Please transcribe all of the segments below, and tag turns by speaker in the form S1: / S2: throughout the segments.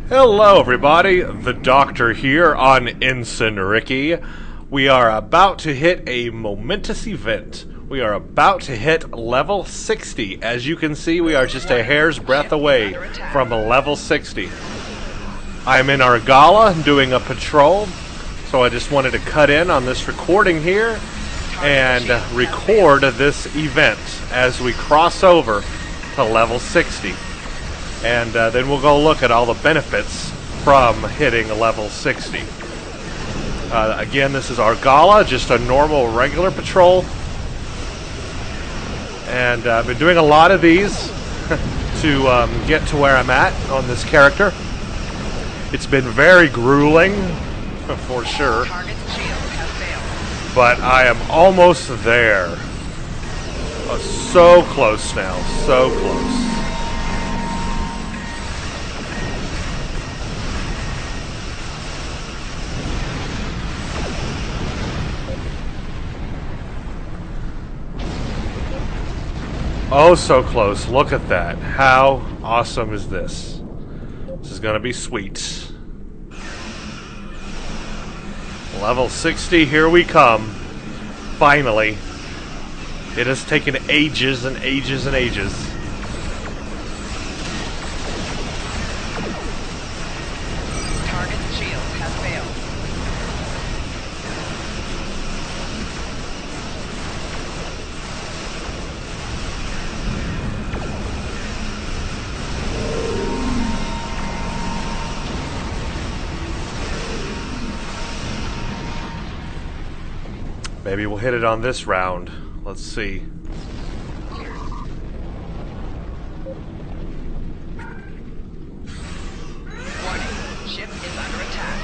S1: Hello everybody, the Doctor here on Ensign Ricky. We are about to hit a momentous event. We are about to hit level 60. As you can see, we are just a hair's breadth away from level 60. I'm in our gala doing a patrol, so I just wanted to cut in on this recording here and record this event as we cross over to level 60. And then we'll go look at all the benefits from hitting level 60. Again, this is our gala, just a normal, regular patrol. And I've been doing a lot of these to get to where I'm at on this character. It's been very grueling, for sure. But I am almost there. So close now, so close. Oh, so close. Look at that. How awesome is this? This is going to be sweet. Level 60, here we come. Finally. It has taken ages and ages and ages.
S2: Target shield has failed.
S1: Maybe we'll hit it on this round. Let's see.
S2: Warning, ship is under attack.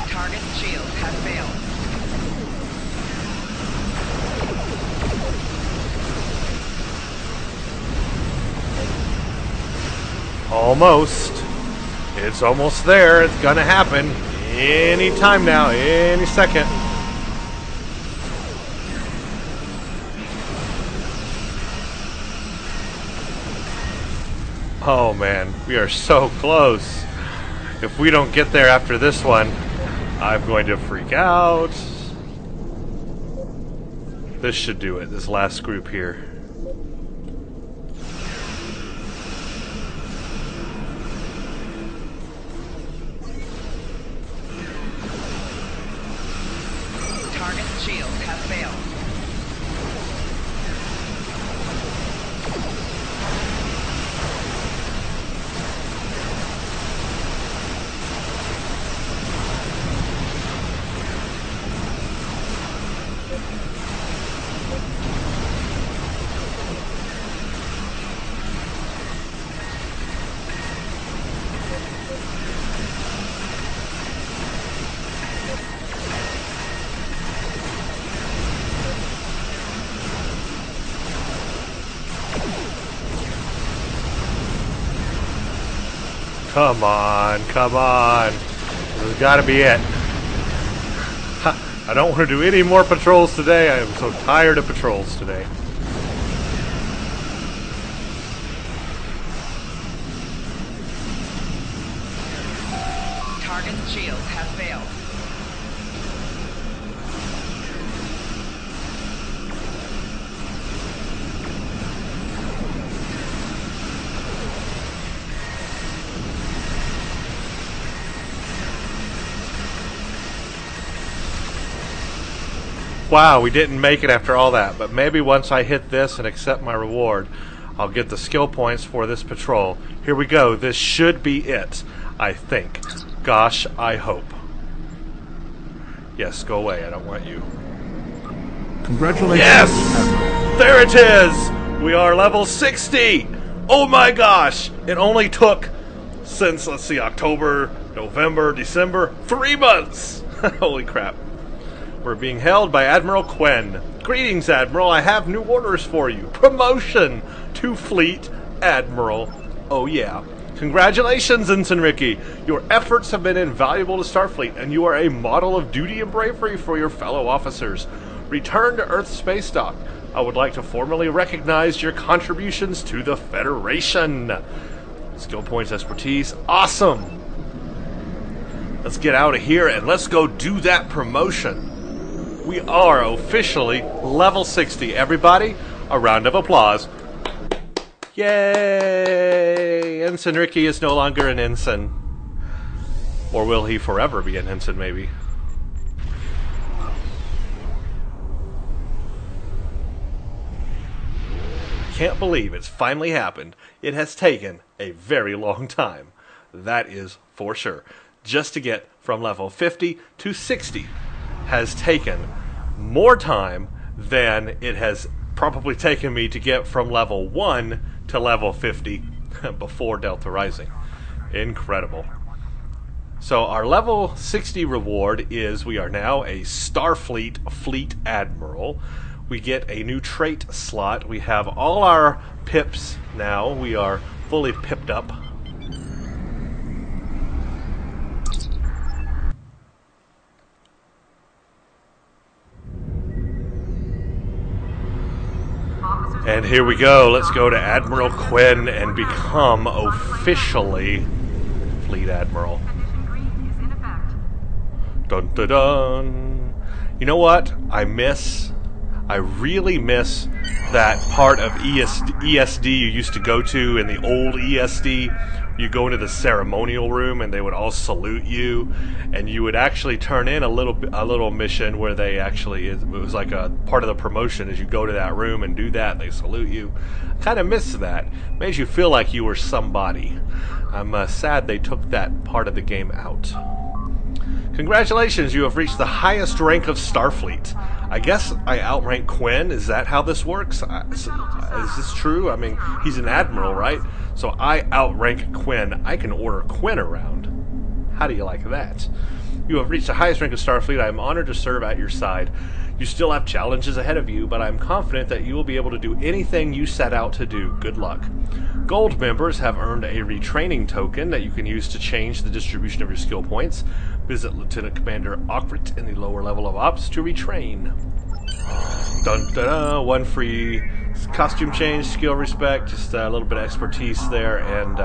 S2: Target shield has failed.
S1: Almost. It's almost there. It's gonna happen any time now, any second. Oh man, we are so close. If we don't get there after this one, I'm going to freak out. This should do it, this last group here.
S2: Target shield has failed.
S1: Come on, come on. This has got to be it. I don't want to do any more patrols today. I am so tired of patrols today.
S2: Target shield has failed.
S1: Wow, we didn't make it after all that, but maybe once I hit this and accept my reward, I'll get the skill points for this patrol. Here we go. This should be it, I think. Gosh, I hope. Yes, go away. I don't want you.
S3: Congratulations.
S1: Yes! There it is! We are level 60! Oh my gosh! It only took since, let's see, October, November, December, 3 months! Holy crap. We're being held by Admiral Quinn. Greetings, Admiral. I have new orders for you. Promotion to Fleet Admiral. Oh yeah. Congratulations, Ensign Ricky. Your efforts have been invaluable to Starfleet, and you are a model of duty and bravery for your fellow officers. Return to Earth Space Dock. I would like to formally recognize your contributions to the Federation. Skill points, expertise. Awesome! Let's get out of here and let's go do that promotion. We are officially level 60. Everybody, a round of applause. Yay! Ensign Ricky is no longer an ensign. Or will he forever be an ensign, maybe? Can't believe it's finally happened. It has taken a very long time. That is for sure. Just to get from level 50 to 60 has taken more time than it has probably taken me to get from level 1 to level 50 before Delta Rising. Incredible. So our level 60 reward is we are now a Starfleet Fleet Admiral. We get a new trait slot. We have all our pips now. We are fully pipped up. And here we go. Let's go to Admiral Quinn and become officially Fleet Admiral. Dun dun dun. You know what? I really miss that part of ESD you used to go to in the old ESD. You go into the ceremonial room and they would all salute you, and you would actually turn in a little mission where they actually, it was like a part of the promotion is you go to that room and do that, and they salute you. I kind of miss that. Made you feel like you were somebody. I'm sad they took that part of the game out. Congratulations, you have reached the highest rank of Starfleet. I guess I outrank Quinn. Is that how this works? Is this true? I mean, he's an admiral, right? So I outrank Quinn. I can order Quinn around. How do you like that? You have reached the highest rank of Starfleet. I am honored to serve at your side. You still have challenges ahead of you, but I'm confident that you will be able to do anything you set out to do. Good luck. Gold members have earned a retraining token that you can use to change the distribution of your skill points. Visit Lieutenant Commander Ockrit in the lower level of Ops to retrain. Dun dun dun, one free costume change, skill respect, just a little bit of expertise there, and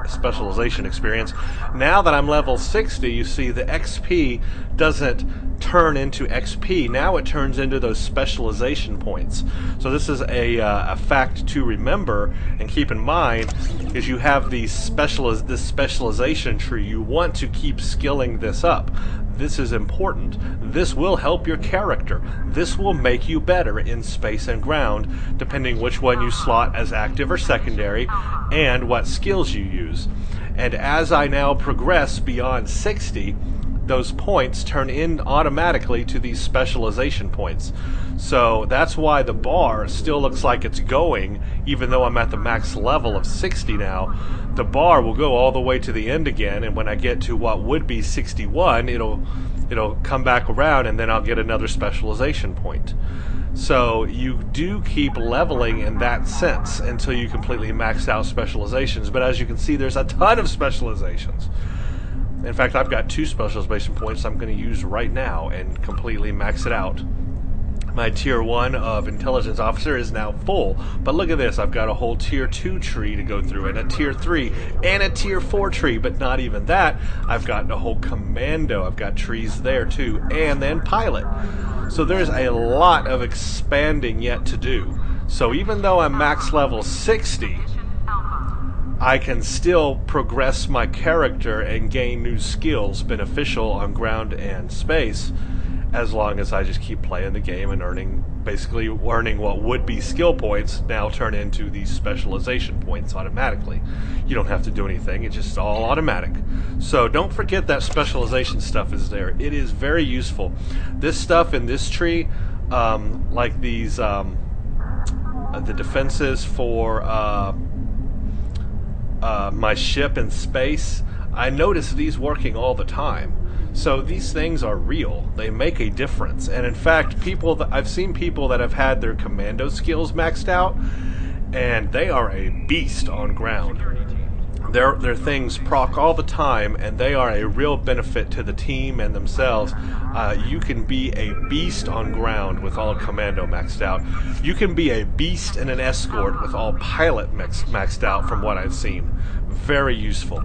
S1: specialization experience. Now that I'm level 60, you see the XP doesn't turn into XP. Now it turns into those specialization points. So this is a fact to remember and keep in mind, is you have this specialization tree. You want to keep skilling this up. This is important. This will help your character. This will make you better in space and ground, depending which one you slot as active or secondary, and what skills you use. And as I now progress beyond 60, those points turn in automatically to these specialization points. So that's why the bar still looks like it's going, even though I'm at the max level of 60 now. The bar will go all the way to the end again, and when I get to what would be 61, it'll come back around, and then I'll get another specialization point. So you do keep leveling in that sense until you completely max out specializations. But as you can see, there's a ton of specializations. In fact, I've got 2 specialization points I'm going to use right now and completely max it out. My tier 1 of intelligence officer is now full, but look at this, I've got a whole tier 2 tree to go through, and a tier 3 and a tier 4 tree, but not even that. I've got a whole commando, I've got trees there too, and then pilot. So there's a lot of expanding yet to do. So even though I'm max level 60, I can still progress my character and gain new skills beneficial on ground and space, as long as I just keep playing the game and basically earning what would be skill points now turn into these specialization points automatically. You don't have to do anything, it's just all automatic. So don't forget that specialization stuff is there. It is very useful. This stuff in this tree, like these, the defenses for my ship in space, I notice these working all the time. So these things are real. They make a difference. And in fact, I've seen people that have had their commando skills maxed out, and they are a beast on ground. Their things proc all the time, and they are a real benefit to the team and themselves. You can be a beast on ground with all commando maxed out. You can be a beast in an escort with all pilot maxed out from what I've seen. Very useful.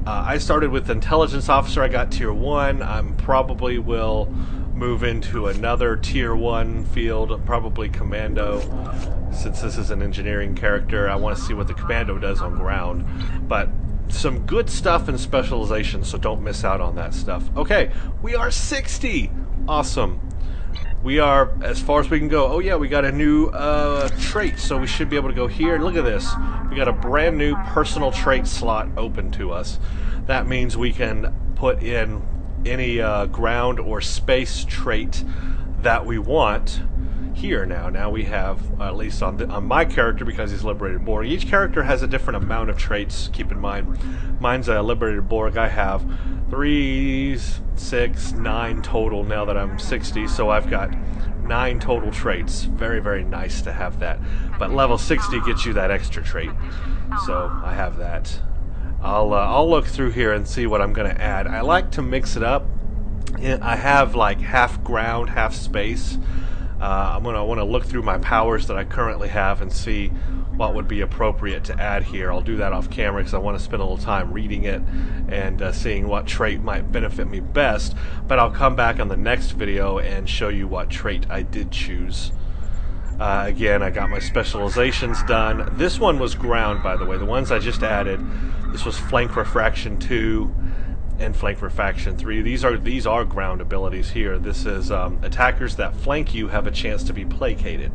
S1: I started with intelligence officer. I got tier 1. I probably will move into another tier 1 field, probably commando. Since this is an engineering character, I want to see what the commando does on ground. But some good stuff in specialization, so don't miss out on that stuff. Okay, we are 60! Awesome. We are as far as we can go. Oh yeah, we got a new trait, so we should be able to go here. Look at this. We got a brand new personal trait slot open to us. That means we can put in any ground or space trait that we want here now. Now we have, at least on my character, because he's Liberated Borg. Each character has a different amount of traits, keep in mind. Mine's a Liberated Borg. I have 3, 6, 9 total now that I'm 60, so I've got 9 total traits. Very, very nice to have that. But level 60 gets you that extra trait, so I have that. I'll look through here and see what I'm going to add. I like to mix it up. I have like half ground, half space. I want to look through my powers that I currently have and see what would be appropriate to add here. I'll do that off camera because I want to spend a little time reading it and seeing what trait might benefit me best. But I'll come back on the next video and show you what trait I did choose. Again, I got my specializations done. This one was ground, by the way. The ones I just added. This was flank refraction 2 and flank refraction 3. These are ground abilities here. This is attackers that flank you have a chance to be placated.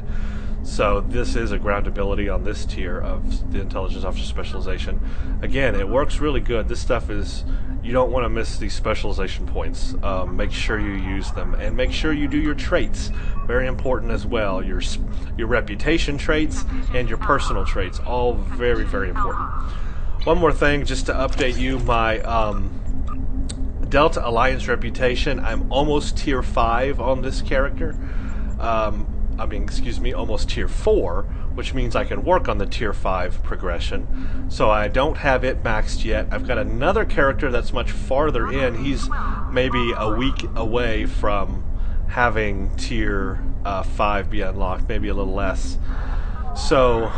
S1: So this is a ground ability on this tier of the intelligence officer specialization. Again, it works really good. This stuff is, you don't want to miss these specialization points. Make sure you use them, and make sure you do your traits. Very important as well. Your reputation traits and your personal traits, all very, very important. One more thing, just to update you, my Delta Alliance reputation, I'm almost tier 5 on this character. Almost tier 4, which means I can work on the tier 5 progression. So I don't have it maxed yet. I've got another character that's much farther in. He's maybe a week away from having tier 5 be unlocked, maybe a little less. So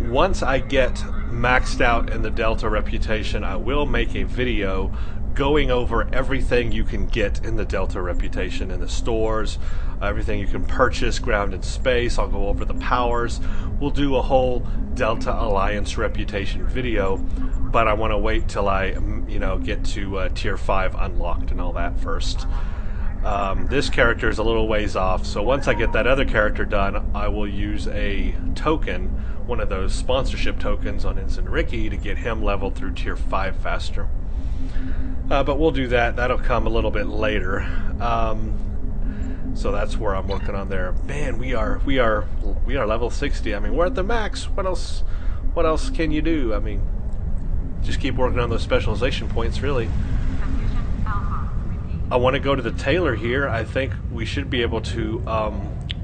S1: once I get maxed out in the Delta reputation, I will make a video going over everything you can get in the Delta reputation in the stores, everything you can purchase, ground and space. I'll go over the powers. We'll do a whole Delta Alliance reputation video, but I want to wait till I, get to tier 5 unlocked and all that first. This character is a little ways off, so once I get that other character done, I will use a token, one of those sponsorship tokens on Ensign Ricky, to get him leveled through tier 5 faster. But we'll do that. That'll come a little bit later. So that's where I'm working on there. Man, we are level 60. I mean, we're at the max. What else can you do? I mean, just keep working on those specialization points, really. I want to go to the tailor here. I think we should be able to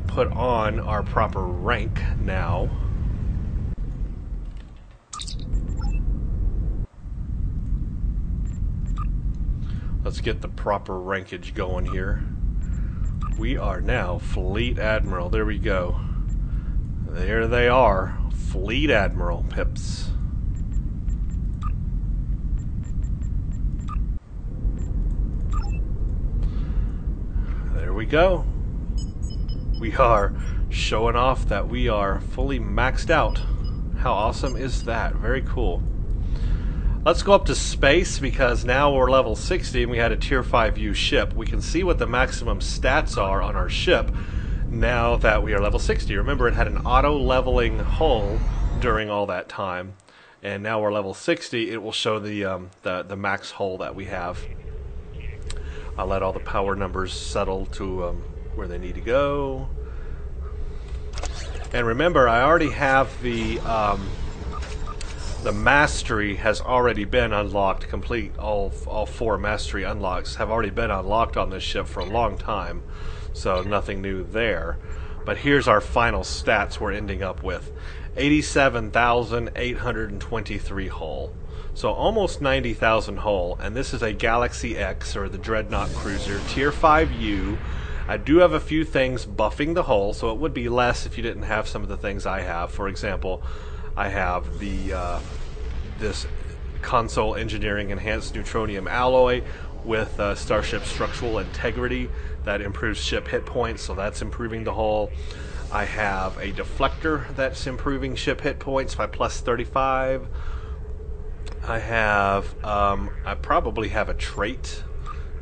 S1: put on our proper rank now. Let's get the proper rankage going here. We are now Fleet Admiral. There we go. There they are. Fleet Admiral pips. There we go. We are showing off that we are fully maxed out. How awesome is that? Very cool. Let's go up to space, because now we're level 60 and we had a tier 5 U ship. We can see what the maximum stats are on our ship now that we are level 60. Remember, it had an auto-leveling hull during all that time, and now we're level 60. It will show the max hull that we have. I'll let all the power numbers settle to where they need to go. And remember, I already have the mastery has already been unlocked. Complete all 4 mastery unlocks have already been unlocked on this ship for a long time, so nothing new there. But here's our final stats we're ending up with. 87,823 hull. So almost 90,000 hull, and this is a Galaxy X, or the Dreadnought Cruiser, Tier 5U. I do have a few things buffing the hull, so it would be less if you didn't have some of the things I have. For example, I have the this console engineering enhanced neutronium alloy with starship structural integrity that improves ship hit points, so that's improving the hull. I have a deflector that's improving ship hit points by plus 35. I probably have a trait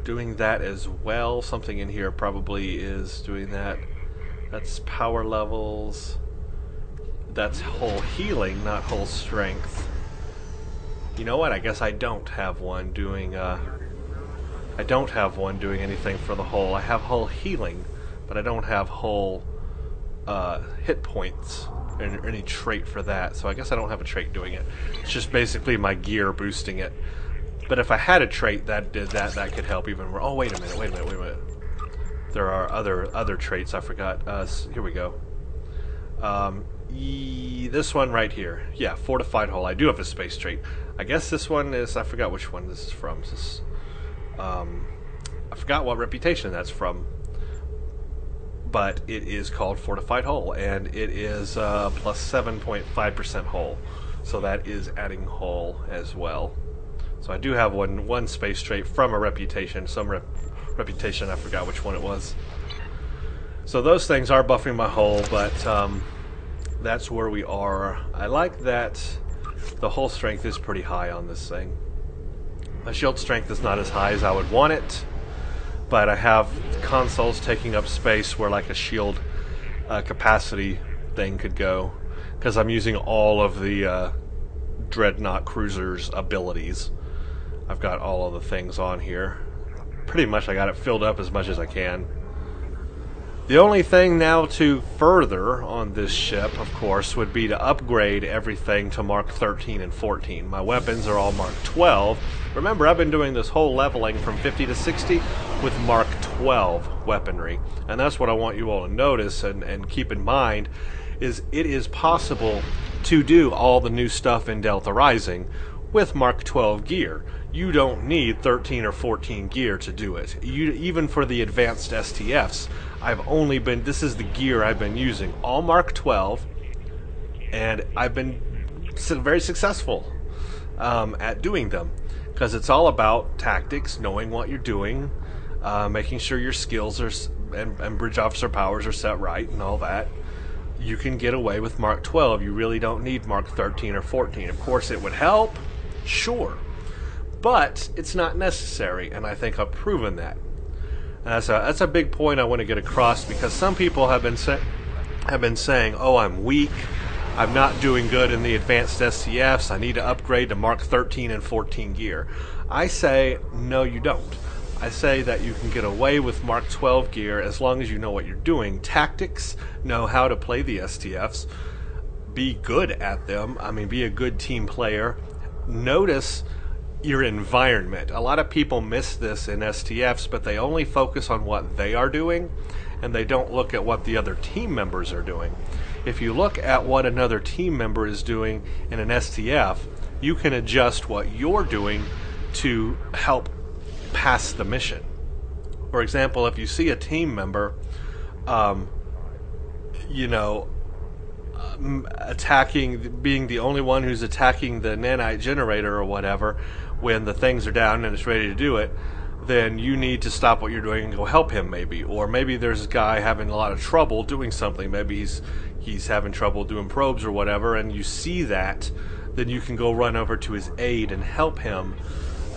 S1: doing that as well. Something in here probably is doing that. That's power levels. That's hull healing, not hull strength. You know what? I guess I don't have one doing anything for the hull. I have hull healing, but I don't have hull hit points or any trait for that, so I guess I don't have a trait doing it. It's just basically my gear boosting it. But if I had a trait that did that, that could help even more. Oh, wait a minute. There are other traits I forgot. Here we go. This one right here. Yeah, fortified hull. I do have a space trait. I guess this one is, I forgot which one this is from. This, I forgot what reputation that's from. But it is called Fortified Hull, and it is plus 7.5% hull. So that is adding hull as well. So I do have one space trait from a reputation, reputation, I forgot which one it was. So those things are buffing my hull, but that's where we are. I like that the hull strength is pretty high on this thing. My shield strength is not as high as I would want it, but I have consoles taking up space where like a shield capacity thing could go, because I'm using all of the Dreadnought Cruiser's abilities. I've got all of the things on here. Pretty much I got it filled up as much as I can. The only thing now to further on this ship, of course, would be to upgrade everything to Mark 13 and 14. My weapons are all Mark 12. Remember, I've been doing this whole leveling from 50 to 60 with Mark 12 weaponry. And that's what I want you all to notice and keep in mind, is it is possible to do all the new stuff in Delta Rising with Mark 12 gear. You don't need 13 or 14 gear to do it. Even for the advanced STFs, this is the gear I've been using, all Mark 12, and I've been very successful at doing them, because it's all about tactics, knowing what you're doing, making sure your skills are and bridge officer powers are set right and all that. You can get away with Mark 12. You really don't need Mark 13 or 14. Of course, it would help, sure, but it's not necessary, and I think I've proven that. And that's a big point I want to get across, because some people have been saying, "Oh, I'm weak. I'm not doing good in the advanced STFs. I need to upgrade to Mark 13 and 14 gear." I say, no, you don't. I say that you can get away with Mark 12 gear as long as you know what you're doing. Tactics, know how to play the STFs, be good at them. I mean, be a good team player. Notice your environment. A lot of people miss this in STFs, but they only focus on what they are doing, and they don't look at what the other team members are doing. If you look at what another team member is doing in an STF, you can adjust what you're doing to help pass the mission. For example, if you see a team member, attacking, being the only one who's attacking the nanite generator or whatever, when the things are down and it's ready to do it, then you need to stop what you're doing and go help him, maybe. Or maybe there's a guy having a lot of trouble doing something. Maybe he's having trouble doing probes or whatever, and you see that, then you can go run over to his aid and help him.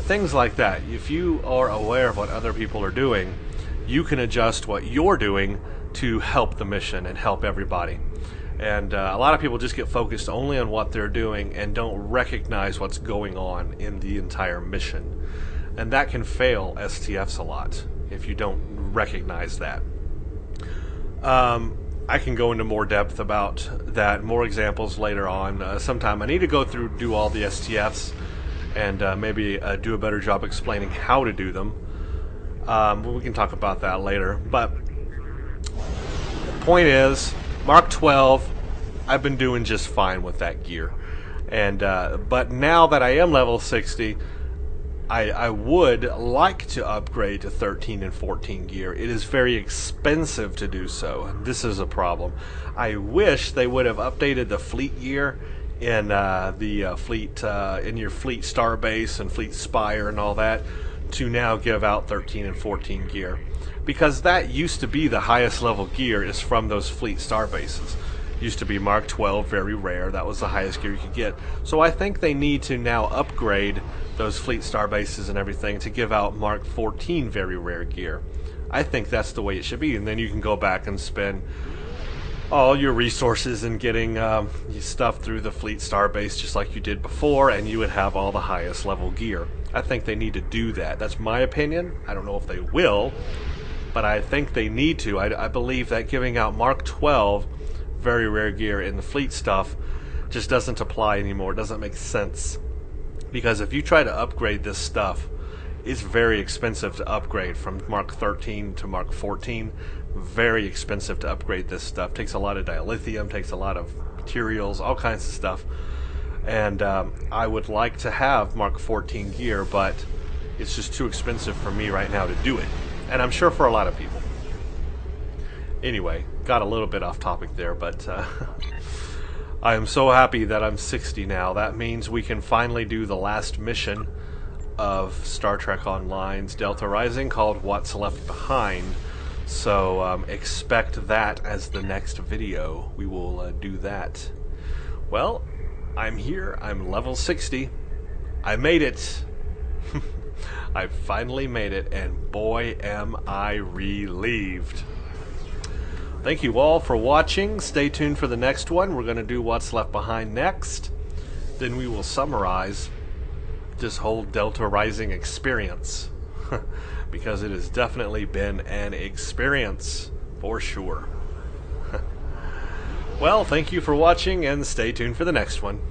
S1: Things like that. If you are aware of what other people are doing, you can adjust what you're doing to help the mission and help everybody. And a lot of people just get focused only on what they're doing and don't recognize what's going on in the entire mission. And that can fail STFs a lot if you don't recognize that. I can go into more depth about that, more examples later on. Sometime I need to go through, do all the STFs, and maybe do a better job explaining how to do them. We can talk about that later. But point is, Mark 12, I've been doing just fine with that gear. And but now that I am level 60, I would like to upgrade to 13 and 14 gear. It is very expensive to do so, and this is a problem. I wish they would have updated the fleet gear in the fleet in your fleet starbase and fleet spire and all that to now give out 13 and 14 gear, because that used to be the highest level gear is from those fleet starbases. Used to be Mark 12, very rare. That was the highest gear you could get. So I think they need to now upgrade those fleet starbases and everything to give out Mark 14 very rare gear. I think that's the way it should be, and then you can go back and spend all your resources in getting your stuff through the fleet starbase just like you did before, and you would have all the highest level gear. I think they need to do that. That's my opinion. I don't know if they will, but I think they need to. I believe that giving out Mark 12 very rare gear in the fleet stuff just doesn't apply anymore. It doesn't make sense, because if you try to upgrade this stuff, it's very expensive to upgrade from Mark 13 to Mark 14. Very expensive to upgrade this stuff. Takes a lot of dilithium, takes a lot of materials, all kinds of stuff. And I would like to have Mark 14 gear, but it's just too expensive for me right now to do it. And I'm sure for a lot of people. Anyway, got a little bit off topic there, but I am so happy that I'm 60 now. That means we can finally do the last mission of Star Trek Online's Delta Rising, called What's Left Behind. So expect that as the next video. We will do that. Well, I'm here. I'm level 60. I made it. I finally made it, and boy am I relieved. Thank you all for watching. Stay tuned for the next one. We're going to do What's Left Behind next. Then we will summarize this whole Delta Rising experience. Because it has definitely been an experience, for sure. Well, thank you for watching, and stay tuned for the next one.